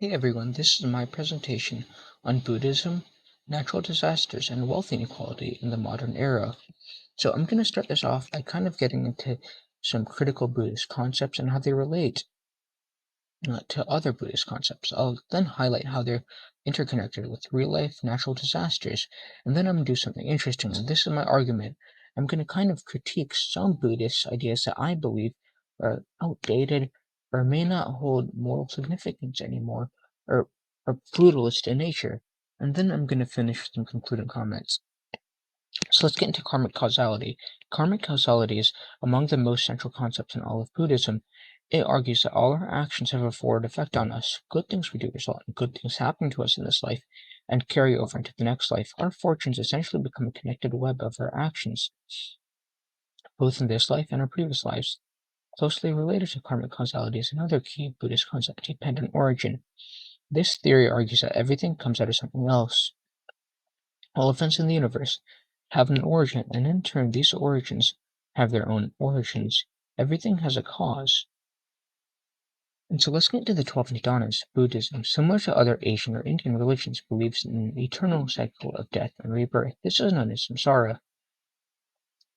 Hey everyone, this is my presentation on Buddhism, natural disasters, and wealth inequality in the modern era. So I'm going to start this off by kind of getting into some critical Buddhist concepts and how they relate to other Buddhist concepts. I'll then highlight how they're interconnected with real life natural disasters, and then I'm going to do something interesting. And this is my argument. I'm going to kind of critique some Buddhist ideas that I believe are outdated or may not hold moral significance anymore or are brutalist in nature. And then I'm going to finish with some concluding comments. So let's get into karmic causality. Karmic causality is among the most central concepts in all of Buddhism. It argues that all our actions have a forward effect on us. Good things we do result in good things happening to us in this life and carry over into the next life. Our fortunes essentially become a connected web of our actions, both in this life and our previous lives. Closely related to karmic causality is another key Buddhist concept, dependent origin. This theory argues that everything comes out of something else. All events in the universe have an origin, and in turn these origins have their own origins. Everything has a cause. And so let's get into the 12 Nidanas. Buddhism, similar to other Asian or Indian religions, believes in an eternal cycle of death and rebirth. This is known as samsara.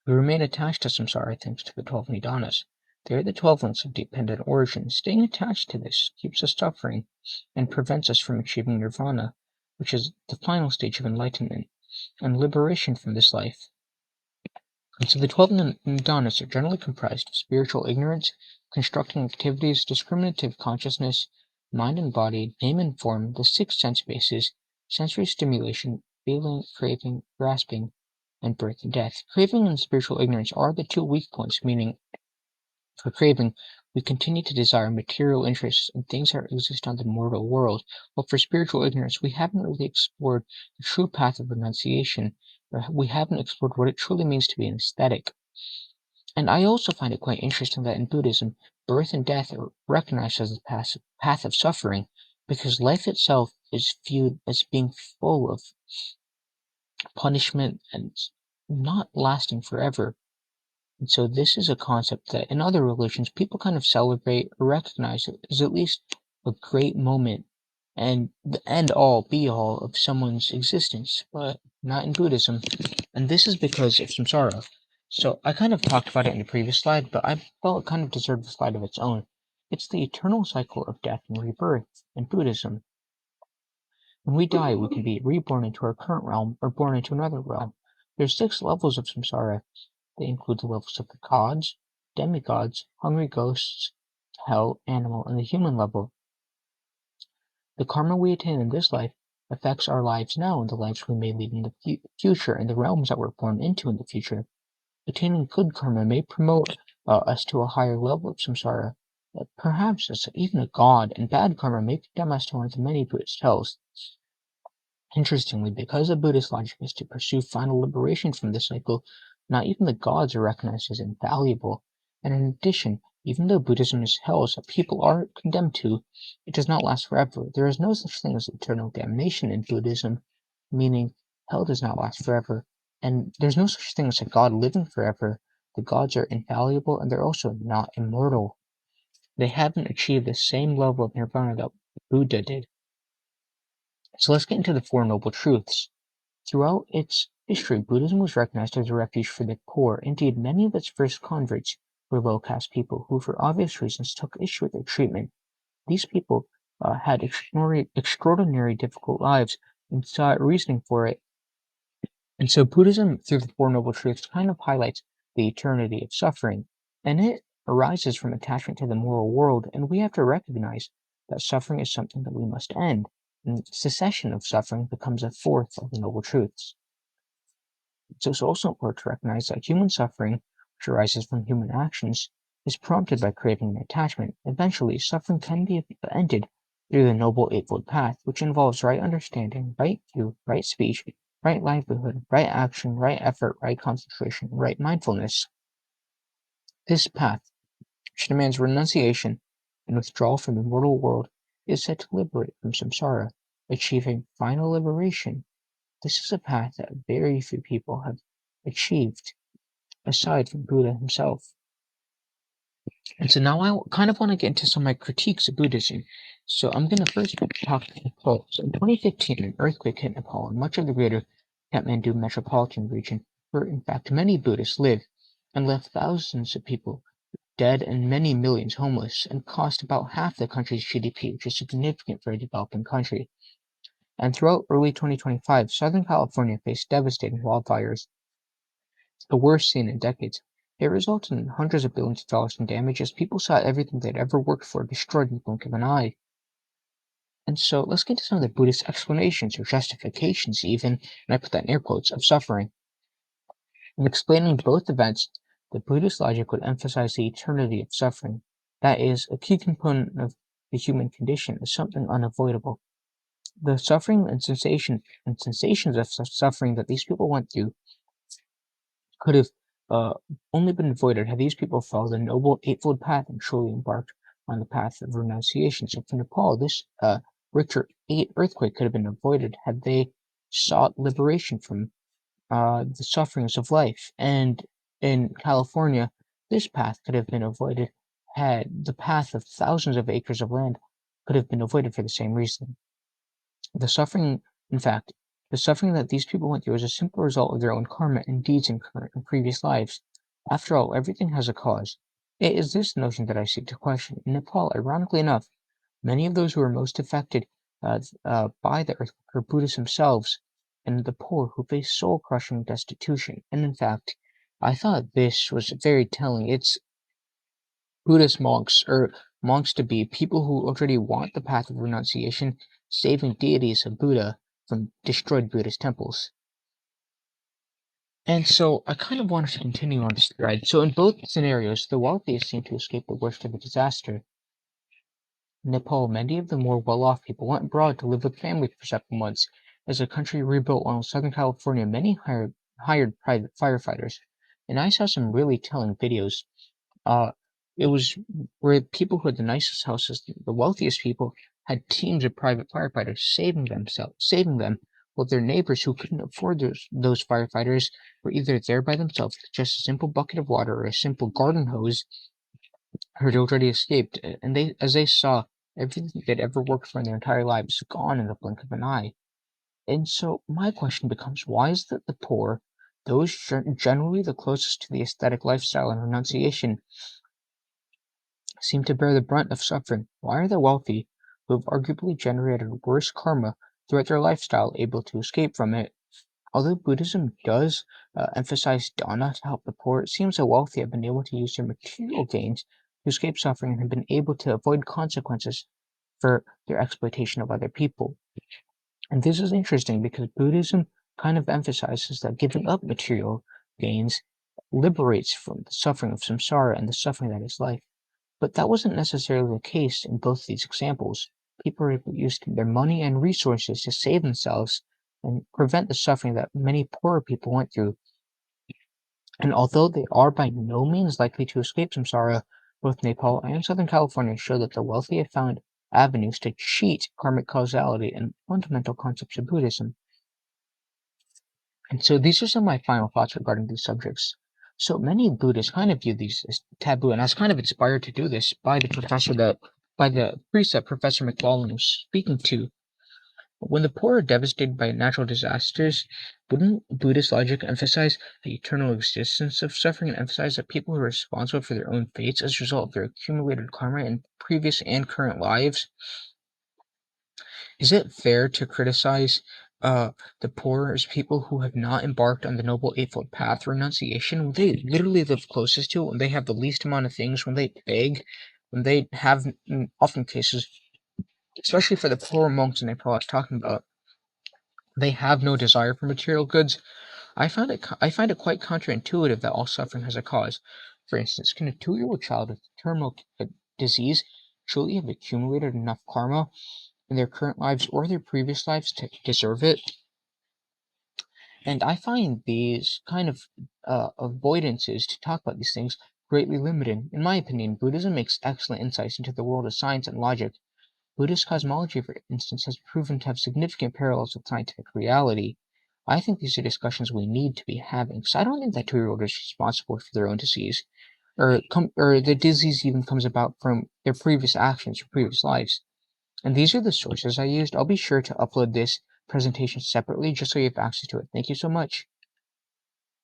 We remain attached to samsara thanks to the 12 Nidanas. They are the 12 links of dependent origin. Staying attached to this keeps us suffering and prevents us from achieving nirvana, which is the final stage of enlightenment and liberation from this life. And so the 12 Nidanas are generally comprised of spiritual ignorance, constructing activities, discriminative consciousness, mind and body, name and form, the six sense bases, sensory stimulation, feeling, craving, grasping, and birth and death. Craving and spiritual ignorance are the two weak points, meaning for craving, we continue to desire material interests and things that exist on the mortal world, while for spiritual ignorance, we haven't really explored the true path of renunciation, or we haven't explored what it truly means to be an aesthetic. And I also find it quite interesting that in Buddhism, birth and death are recognized as the path of suffering, because life itself is viewed as being full of punishment and not lasting forever. And so this is a concept that in other religions people kind of celebrate or recognize as at least a great moment and the end all be all of someone's existence, but not in Buddhism. And this is because of samsara. So I kind of talked about it in the previous slide, but I felt it kind of deserved a slide of its own. It's the eternal cycle of death and rebirth in Buddhism. When we die, we can be reborn into our current realm or born into another realm. There's 6 levels of samsara. They include the levels of the gods, demigods, hungry ghosts, hell, animal, and the human level. The karma we attain in this life affects our lives now and the lives we may lead in the future and the realms that we're born into in the future. Attaining good karma may promote us to a higher level of samsara, perhaps as even a god, and bad karma may condemn us to one of the many Buddhist hells. Interestingly, because the Buddhist logic is to pursue final liberation from this cycle, not even the gods are recognized as infallible. And in addition, even though Buddhism is hells that people are condemned to, it does not last forever. There is no such thing as eternal damnation in Buddhism, meaning hell does not last forever. And there's no such thing as a god living forever. The gods are infallible and they're also not immortal. They haven't achieved the same level of nirvana that Buddha did. So let's get into the Four Noble Truths. Throughout its history, Buddhism was recognized as a refuge for the poor. Indeed, many of its first converts were low-caste people who, for obvious reasons, took issue with their treatment. These people had extraordinary difficult lives and saw reasoning for it. And so Buddhism, through the Four Noble Truths, kind of highlights the eternity of suffering. And it arises from attachment to the moral world, and we have to recognize that suffering is something that we must end. And cessation of suffering becomes a fourth of the Noble Truths. So it's also important to recognize that human suffering, which arises from human actions, is prompted by craving and attachment. Eventually, suffering can be ended through the Noble Eightfold Path, which involves right understanding, right view, right speech, right livelihood, right action, right effort, right concentration, right mindfulness. This path, which demands renunciation and withdrawal from the mortal world, is said to liberate from samsara, achieving final liberation. This is a path that very few people have achieved, aside from Buddha himself. And so now I kind of want to get into some of my critiques of Buddhism. So I'm going to first talk about Nepal. So in 2015, an earthquake hit Nepal and much of the greater Kathmandu metropolitan region, where in fact many Buddhists live, and left thousands of people dead and many millions homeless, and cost about half the country's GDP, which is significant for a developing country. And throughout early 2025, Southern California faced devastating wildfires, the worst seen in decades. It resulted in hundreds of billions of dollars in damage as people saw everything they'd ever worked for destroyed in the blink of an eye. And so let's get to some of the Buddhist explanations or justifications even, and I put that in air quotes, of suffering. In explaining both events, the Buddhist logic would emphasize the eternity of suffering. That is, a key component of the human condition is something unavoidable. The suffering and sensations of suffering that these people went through could have uh, only been avoided had these people followed the Noble Eightfold Path and truly embarked on the path of renunciation. So for Nepal, this Richter 8 earthquake could have been avoided had they sought liberation from the sufferings of life. And in California, this path could have been avoided had the path of thousands of acres of land could have been avoided for the same reason. The suffering, in fact, the suffering that these people went through is a simple result of their own karma and deeds in current and previous lives. After all, everything has a cause. It is this notion that I seek to question. In Nepal, ironically enough, many of those who were most affected by the earthquake are Buddhists themselves, and the poor who face soul-crushing destitution. And in fact, I thought this was very telling. It's Buddhist monks, or monks to be, people who already want the path of renunciation, saving deities of Buddha from destroyed Buddhist temples. And so I kind of wanted to continue on this thread. So in both scenarios, the wealthy seem to escape the worst of the disaster. In Nepal, many of the more well-off people went abroad to live with families for several months. As the country rebuilt, while in Southern California, many hired private firefighters. And I saw some really telling videos. Uh, it was where people who had the nicest houses, the wealthiest people, had teams of private firefighters saving them, while their neighbors who couldn't afford those firefighters were either there by themselves with just a simple bucket of water or a simple garden hose, or had already escaped, and as they saw everything they'd ever worked for in their entire lives gone in the blink of an eye. And so my question becomes, why is it the poor, those generally the closest to the aesthetic lifestyle and renunciation, seem to bear the brunt of suffering? Why are the wealthy, who have arguably generated worse karma throughout their lifestyle, able to escape from it? Although Buddhism does emphasize dana to help the poor, it seems the wealthy have been able to use their material gains to escape suffering and have been able to avoid consequences for their exploitation of other people. And this is interesting because Buddhism kind of emphasizes that giving up material gains liberates from the suffering of samsara and the suffering that is life. But that wasn't necessarily the case in both these examples. People used their money and resources to save themselves and prevent the suffering that many poorer people went through. And although they are by no means likely to escape samsara, both Nepal and Southern California show that the wealthy have found avenues to cheat karmic causality and fundamental concepts of Buddhism. And so these are some of my final thoughts regarding these subjects. So many Buddhists kind of view these as taboo, and I was kind of inspired to do this by the precept Professor McFarlane was speaking to. When the poor are devastated by natural disasters, wouldn't Buddhist logic emphasize the eternal existence of suffering and emphasize that people are responsible for their own fates as a result of their accumulated karma in previous and current lives? Is it fair to criticize the poor as people who have not embarked on the Noble Eightfold Path renunciation, when they literally live closest to it, when they have the least amount of things, when they beg, when they have, in often cases, especially for the poor monks in Nepal I was talking about, they have no desire for material goods? I find it quite counterintuitive that all suffering has a cause. For instance, can a 2-year-old child with terminal disease truly have accumulated enough karma in their current lives or their previous lives to deserve it? And I find these kind of avoidances to talk about these things greatly limited. In my opinion, Buddhism makes excellent insights into the world of science and logic. Buddhist cosmology, for instance, has proven to have significant parallels with scientific reality. I think these are discussions we need to be having, because I don't think that 2-year-old is responsible for their own disease. or the disease even comes about from their previous actions or previous lives. And these are the sources I used. I'll be sure to upload this presentation separately just so you have access to it. Thank you so much.